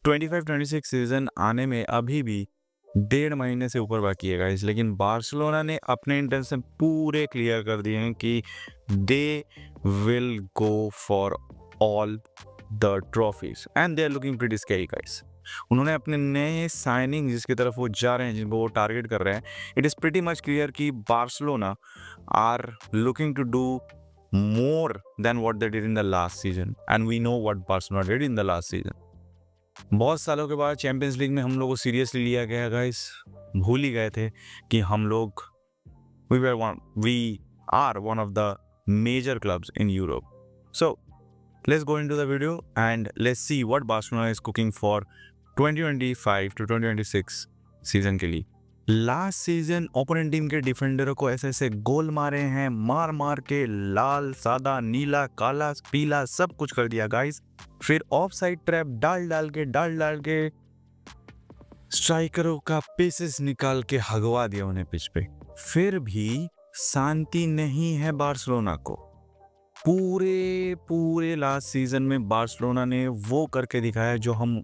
25-26 season आने में अभी भी 1.5 महीने से ऊपर बाकी है गाइस, लेकिन बार्सिलोना ने अपने इंटेंशन पूरे क्लियर कर दिए हैं कि they will go for all the trophies and they are looking pretty scary guys. उन्होंने अपने नए साइनिंग जिसकी तरफ वो जा रहे हैं, जिनको वो टारगेट कर रहे हैं, it is pretty much clear कि Barcelona are looking to do more than what they did in the last season, and we know what Barcelona did in the last season. बहुत सालों के बाद चैंपियंस लीग में हम लोगों को seriously लिया गया गाइस। भूल ही गए थे कि हम लोग we are one of the major clubs in Europe. So let's go into the video and let's see what Barcelona is cooking for 2025 to 2026 season के लिए। लास्ट सीजन ओपोनेंट टीम के डिफेंडरों को ऐसे ऐसे गोल मारे हैं, मार मार के लाल सादा नीला काला पीला सब कुछ कर दिया गाइस। फिर ऑफ साइड ट्रैप डाल डाल के स्ट्राइकरों का पीसेस निकाल के हगवा दिया उन्हें पिच पे। फिर भी शांति नहीं है बार्सिलोना को। पूरे लास्ट सीजन में बार्सिलोना ने वो करके दिखाया जो हम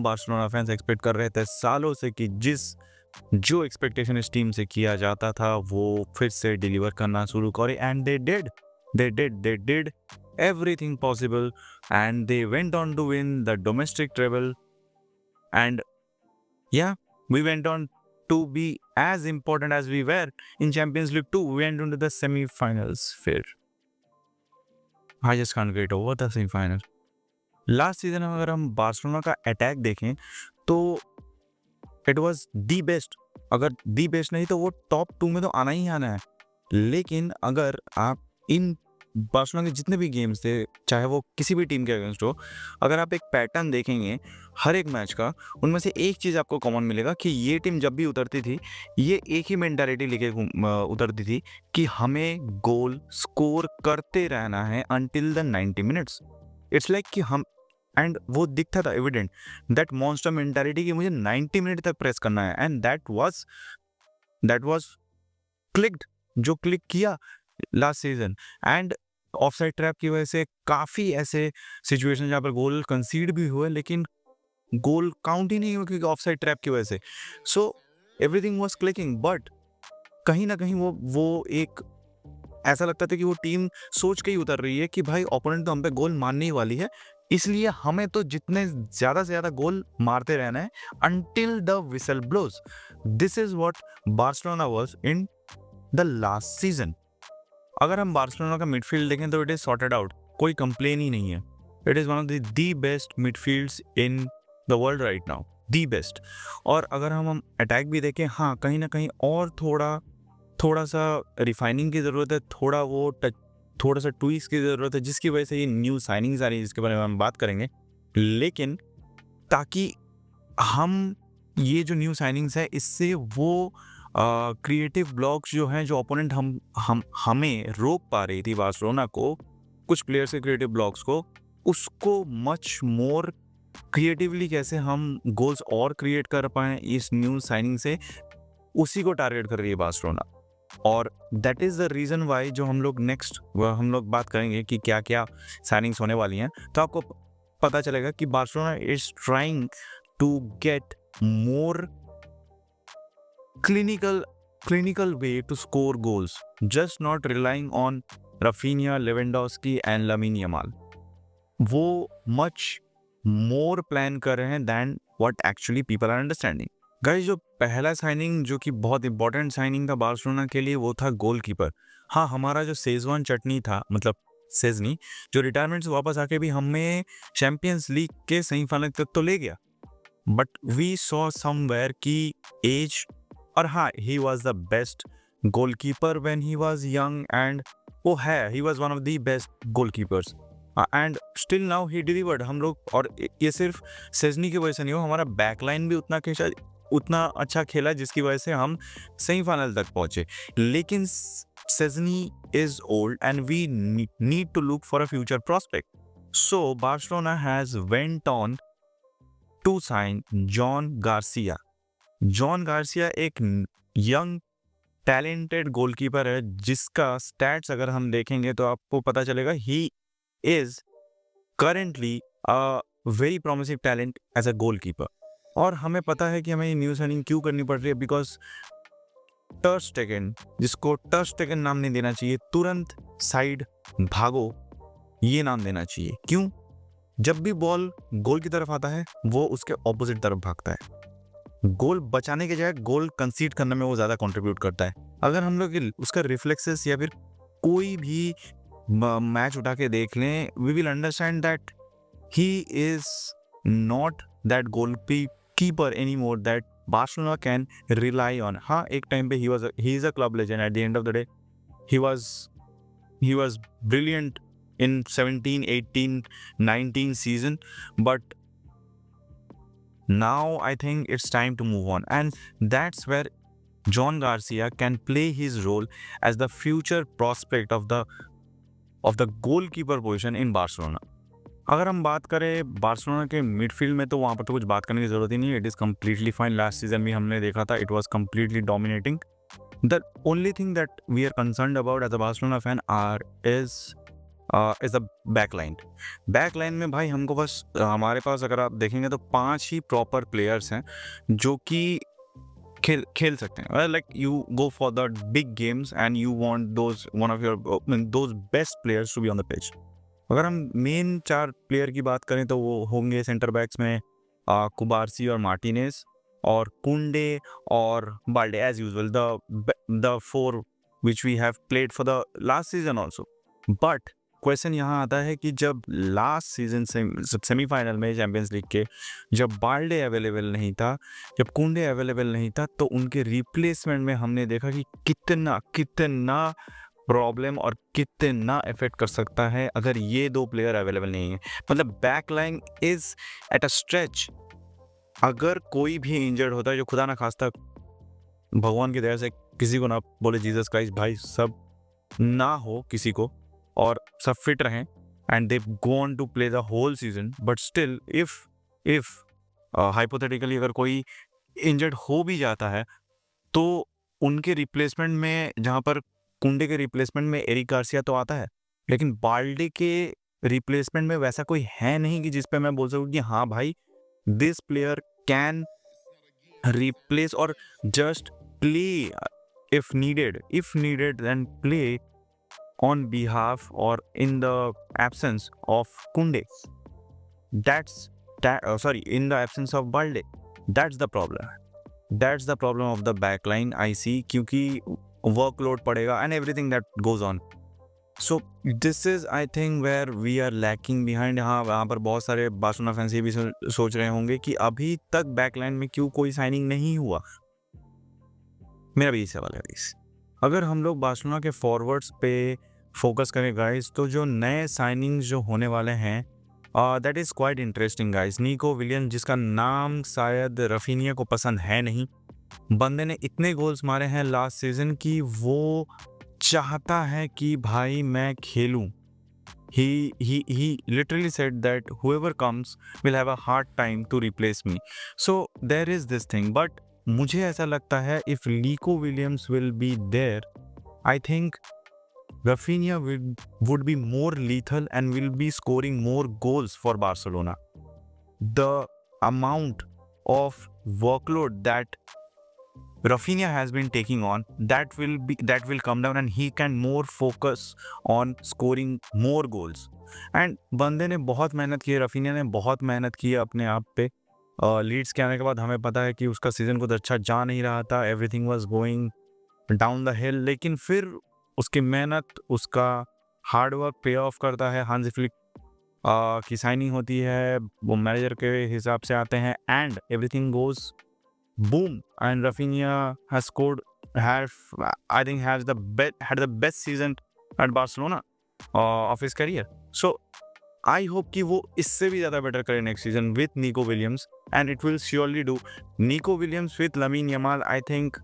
बार्सिलोना फैंस एक्सपेक्ट कर रहे थे सालों से कि जो एक्सपेक्टेशन इस टीम से किया जाता था वो फिर से डिलीवर करना शुरू करे। And they did everything possible and they went on to win the domestic treble, and yeah, we went on to be as important as we were in Champions League too. We went into the semi-finals. फिर I just can't get over the semi-final. Last season में अगर हम Barcelona का attack देखें तो it was the best. अगर the best नहीं तो वो टॉप 2 में तो आना ही आना है। लेकिन अगर आप इन बार्सिलोना के जितने भी गेम्स थे, चाहे वो किसी भी टीम के अगेंस्ट हो, अगर आप एक पैटर्न देखेंगे हर एक मैच का, उनमें से एक चीज़ आपको कॉमन मिलेगा कि ये टीम जब भी उतरती थी ये एक ही मेंटालिटी लेके उतरती थी कि हमें गोल स्कोर करते रहना है until the 90 minutes. It's like कि हम एंड वो दिखता था एविडेंट दैट मॉन्स्टर मेंटालिटी कि मुझे 90 मिनट तक प्रेस करना है। एंड दैट वाज क्लिक्ड, जो क्लिक किया last season. And offside trap की वजह से काफ़ी ऐसे सिचुएशन जहाँ पर गोल कंसीड भी हुए लेकिन गोल काउंट ही नहीं हुआ क्योंकि ऑफसाइड ट्रैप की वजह से। So everything was clicking, but कहीं ना कहीं वो एक ऐसा लगता था कि वो टीम सोच के ही उतर रही है कि भाई ओपोनेंट तो हम पे गोल मारने ही वाली है, इसलिए हमें तो जितने ज़्यादा से ज़्यादा गोल मारते रहना है until the whistle blows. This is what Barcelona was in the last season. अगर हम बार्सिलोना का मिडफील्ड देखें तो इट इज सॉर्टेड आउट, कोई कंप्लेन ही नहीं है। It is one of the best midfields in the world right now, the best. और अगर हम अटैक भी देखें, हाँ कहीं ना कहीं और थोड़ा सा रिफाइनिंग की ज़रूरत है, थोड़ा सा ट्विस्ट की ज़रूरत है, जिसकी वजह से ये न्यू साइनिंग्स आ रही है जिसके बारे में हम बात करेंगे। लेकिन ताकि हम ये जो न्यू साइनिंग्स है इससे वो क्रिएटिव ब्लॉक्स जो हैं, जो ओपोनेंट हमें रोक पा रही थी बार्सिलोना को, कुछ प्लेयर्स के क्रिएटिव ब्लॉक्स को, उसको मच मोर क्रिएटिवली कैसे हम गोल्स और क्रिएट कर पाएँ इस न्यू साइनिंग से, उसी को टारगेट कर रही है बार्सिलोना। और that is the reason why जो हम लोग बात करेंगे कि क्या क्या साइनिंग्स होने वाली हैं, तो आपको पता चलेगा कि Barcelona is trying to get more clinical way to score goals, just not relying on Rafinha, Lewandowski and Lamine Yamal. वो much more plan कर रहे हैं than what actually people are understanding. Guys, जो पहला साइनिंग जो कि बहुत important signing था बार्सिलोना के लिए वो था गोलकीपर। हाँ, हमारा जो सेजवान चटनी था, मतलब सेजनी, जो रिटायरमेंट से वापस आके भी हमें चैंपियंस लीग के सेमीफाइनल तक तो ले गया, बट वी सॉ समवेयर की एज, और हाँ he was the best goalkeeper when he was young, and वो है, he was one of the best goalkeepers and still now he delivered. हम लोग, और ये सिर्फ सेजनी की वजह से नहीं हो, हमारा बैकलाइन भी उतना अच्छा खेला जिसकी वजह से हम सेमीफाइनल तक पहुंचे। लेकिन Szczesny is old and we need to look for a future prospect. So Barcelona has went on to sign Joan Garcia. Joan Garcia एक यंग टैलेंटेड गोलकीपर है जिसका स्टैट्स अगर हम देखेंगे तो आपको पता चलेगा he is currently very promising talent as a goalkeeper. और हमें पता है कि हमें ये न्यू साइनिंग क्यों करनी पड़ रही है, बिकॉज टर स्टेगन, जिसको टर स्टेगन नाम नहीं देना चाहिए, तुरंत साइड भागो ये नाम देना चाहिए। क्यों? जब भी बॉल गोल की तरफ आता है वो उसके ऑपोजिट तरफ भागता है। गोल बचाने के जगह गोल कंसीड करने में वो ज़्यादा कंट्रीब्यूट करता है। अगर हम लोग उसका रिफ्लेक्सेस या फिर कोई भी मैच उठा के देख लें, we will understand that he is not that goalkeeper anymore that Barcelona can rely on. हाँ, एक टाइम पे he is a club legend. At the end of the day, he was brilliant in 17, 18, 19 season, but now I think it's time to move on, and that's where John Garcia can play his role as the future prospect of the goalkeeper position in Barcelona. अगर हम बात करें Barcelona के midfield में, तो वहाँ पर तो कुछ बात करने की ज़रूरत ही नहीं है। It is completely fine. Last season भी हमने देखा था, it was completely dominating. The only thing that we are concerned about as a Barcelona fan is the back line. Back line में भाई हमको बस हमारे पास अगर आप देखेंगे तो 5 ही प्रॉपर प्लेयर्स हैं जो कि खेल सकते हैं। Like you go for the big games and you want those best players to be on the pitch. अगर हम मेन 4 प्लेयर की बात करें तो वो होंगे सेंटर बैक्स में कुबारसी और मार्टिनेज और कुंडे और Balde, as usual the 4 which we have played for the last season also. But question यहाँ आता है कि जब लास्ट सीजन से सेमीफाइनल में चैंपियंस लीग के, जब बाल्डे अवेलेबल नहीं था, जब कुंडे अवेलेबल नहीं था, तो उनके रिप्लेसमेंट में हमने देखा कि कितना कितना प्रॉब्लम और कितना इफेक्ट कर सकता है अगर ये 2 प्लेयर अवेलेबल नहीं है। मतलब back line is at a stretch. अगर कोई भी इंजर्ड होता है, जो खुदा ना खास्ता भगवान की दया से किसी को ना बोले, जीसस क्राइस्ट भाई, सब ना हो किसी को और सब फिट रहें and they go on to play the whole season, but still if hypothetically अगर कोई इंजर्ड हो भी जाता है तो उनके रिप्लेसमेंट में, जहाँ पर कुंडे के रिप्लेसमेंट में एरिक गार्सिया तो आता है, लेकिन बाल्डे के रिप्लेसमेंट में वैसा कोई है नहीं कि जिस पे मैं बोल सकूँ कि हाँ भाई, दिस प्लेयर कैन रिप्लेस और just play if needed then play on behalf or in the absence of Kunde. In the absence of Balde. That's the problem. That's the problem of the backline I see, क्योंकि workload पड़ेगा and everything that goes on. So this is I think where we are lacking behind. हाँ, वहाँ पर बहुत सारे Barcelona fans ये भी सोच रहे होंगे कि अभी तक बैकलाइन में क्यों कोई साइनिंग नहीं हुआ। मेरा भी यही सवाल है गाइस। अगर हम लोग बार्सिलोना के फॉरवर्ड्स पे फोकस करें गाइस, तो जो नए साइनिंग्स जो होने वाले हैं, that is quite interesting guys. Nico Williams, जिसका नाम शायद रफीनिया को पसंद है नहीं, बंदे ने इतने गोल्स मारे हैं लास्ट सीजन की वो चाहता है कि भाई मैं खेलूं। He literally said that whoever comes will have a hard time to replace me. So there is this thing, but मुझे ऐसा लगता है if Nico Williams will be there, I think Rafinha would be more lethal and will be scoring more goals for Barcelona. The amount of workload that Rafinha has been taking on, that will come down and he can more focus on scoring more goals. And बंदे ने बहुत मेहनत की है, Raphinha ने बहुत मेहनत की है अपने आप पे। लीड्स के आने के बाद हमें पता है कि उसका सीजन कुछ अच्छा जा नहीं रहा था, everything was going down the हिल, लेकिन फिर उसकी मेहनत, उसका हार्ड वर्क पे ऑफ करता है। हांजी फ्लिक की साइनिंग होती है, वो मैनेजर के हिसाब से आते हैं and everything goes boom, and Rafinha has had the best season at Barcelona of his career. So I hope कि वो इससे भी ज़्यादा बेटर करे next season with Nico Williams, and it will surely do. Nico Williams with Lamine Yamal, I think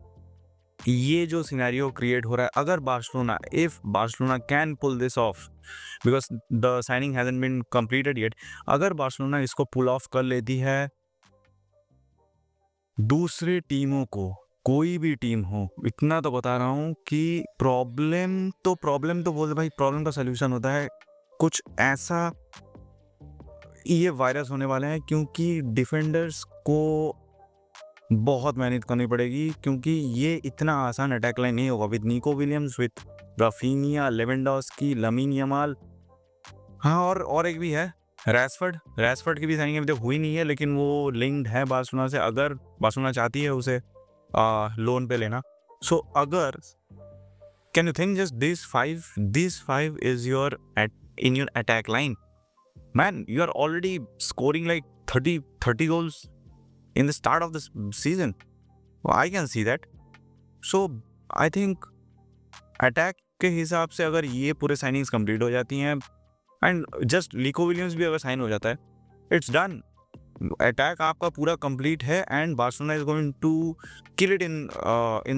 ये जो scenario create हो रहा है, अगर if Barcelona can pull this off, because the signing hasn't been completed yet, अगर Barcelona इसको पुल of कर लेती है, दूसरे टीमों को, कोई भी टीम हो, इतना तो बता रहा हूँ कि प्रॉब्लम तो बोल भाई, प्रॉब्लम का सलूशन होता है कुछ ऐसा ये वायरस होने वाला है क्योंकि डिफेंडर्स को बहुत मेहनत करनी पड़ेगी, क्योंकि ये इतना आसान अटैक लाइन नहीं होगा with Nico Williams, with Raphinha, Lewandowski, Lamine Yamal. हाँ, और एक भी है रैशफोर्ड की भी साइनिंग अभी तक हुई नहीं है, लेकिन वो लिंक्ड है बार्सिलोना से, अगर बार्सिलोना चाहती है उसे लोन पे लेना। सो अगर can you think just this five is your in your attack line, man, you are already scoring like 30 goals in the start of this season. Well, I can see that. So I think attack के हिसाब से अगर ये पूरे signings complete हो जाती हैं and just Nico Williams भी अगर साइन हो जाता है, इट्स डन। अटैक आपका पूरा कंप्लीट है and Barcelona is going to kill it in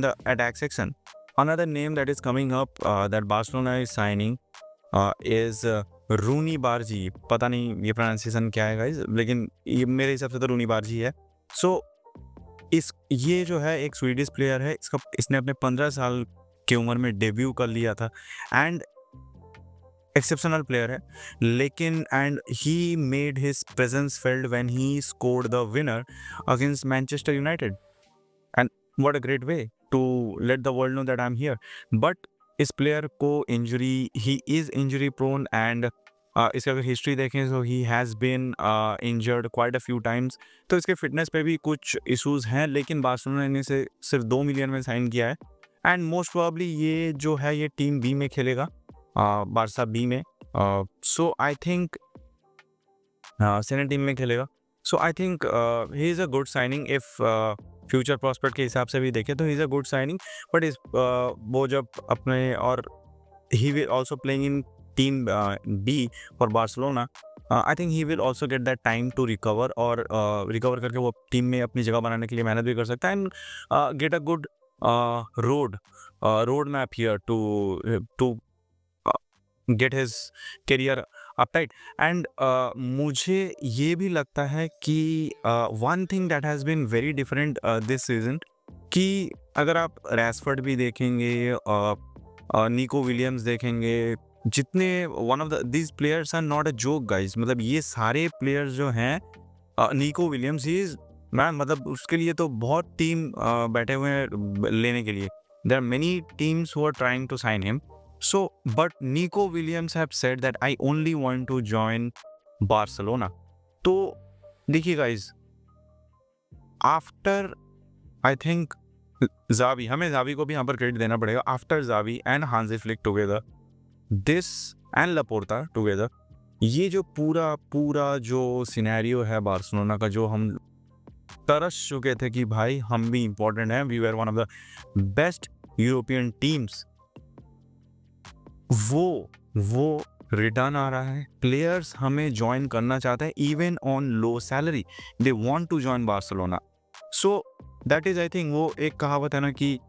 the attack section. Another name that is coming up that Barcelona is signing is रूनी बारजी। पता नहीं ये प्रोनाउंसिएशन क्या है गाइस, लेकिन ये मेरे हिसाब से तो रूनी बारजी है। सो ये जो है एक स्वीडिश प्लेयर है, इसने अपने 15 साल की उम्र में डेब्यू कर लिया था एंड एक्सेप्शनल प्लेयर है, लेकिन and he made his presence felt when he scored the winner against Manchester United and what a great way to let the world know that I am here. But इस player को injury, he is injury prone and इसका अगर history देखें तो he has been injured quite a few times, तो इसके fitness पे भी कुछ इश्यूज हैं, लेकिन बार्सिलोना ने इसे सिर्फ 2 मिलियन में साइन किया है एंड मोस्ट प्रोबेबली ये जो है ये टीम बी में खेलेगा, बारसा बी में। So I think senior team में खेलेगा। So I think he is a good signing if future prospect के हिसाब से भी देखें तो he is a good signing. But इस वो जब अपने और he will also playing in team B for Barcelona, I think he will also get that time to recover और रिकवर करके वो टीम में अपनी जगह बनाने के लिए मेहनत भी कर सकता है and get a good road map here to get his career uptight. And मुझे ये भी लगता है कि one thing that has been very different this season, कि अगर आप रैशफोर्ड भी देखेंगे, निको विलियम्स देखेंगे, जितने one of the these players are not a joke guys. मतलब ये सारे प्लेयर्स जो हैं, Nico Williams he is man, मतलब उसके लिए तो बहुत टीम बैठे हुए हैं लेने के लिए। There are many teams who are trying to sign him. So, but Nico Williams have said that I only want to join Barcelona. तो देखिए guys, after I think Xavi, हमें Xavi को भी यहाँ पर क्रेडिट देना पड़ेगा। After Xavi and Hansi Flick together, this and Laporta together, ये जो पूरा जो सिनेरियो है बार्सिलोना का, जो हम तरस चुके थे कि भाई हम भी इम्पोर्टेंट हैं, we were one of the best European teams, वो रिटर्न आ रहा है। प्लेयर्स हमें ज्वाइन करना चाहते हैं even on low salary, they want to join Barcelona. So that is I think, वो एक कहावत है ना कि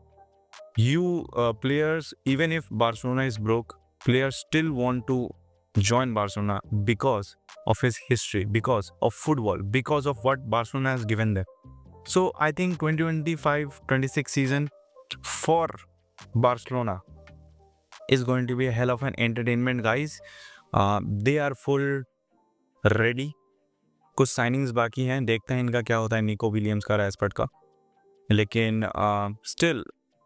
you players, even if Barcelona is broke, players still want to join Barcelona because of his history, because of football, because of what Barcelona has given them. So I think 2025-26 season for Barcelona is going to be a hell of an entertainment guys. They are full ready. कुछ signings बाकी हैं, देखते हैं इनका क्या होता है, Nico Williams का, रैशफोर्ड का। लेकिन स्टिल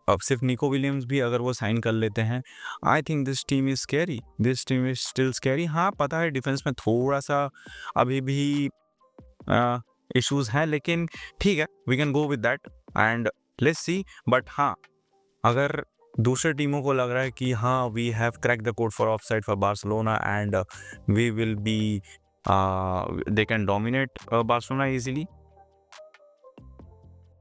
अब सिर्फ निको विलियम्स भी अगर वो साइन कर लेते हैं, I think this team is scary, this team is still scary. हाँ पता है डिफेंस में थोड़ा सा अभी भी इश्यूज हैं, लेकिन ठीक है, we can go with that and let's see. But हाँ, अगर दूसरे टीमों को लग रहा है कि हाँ we have crack the code for offside for Barcelona and we will be they can dominate Barcelona easily,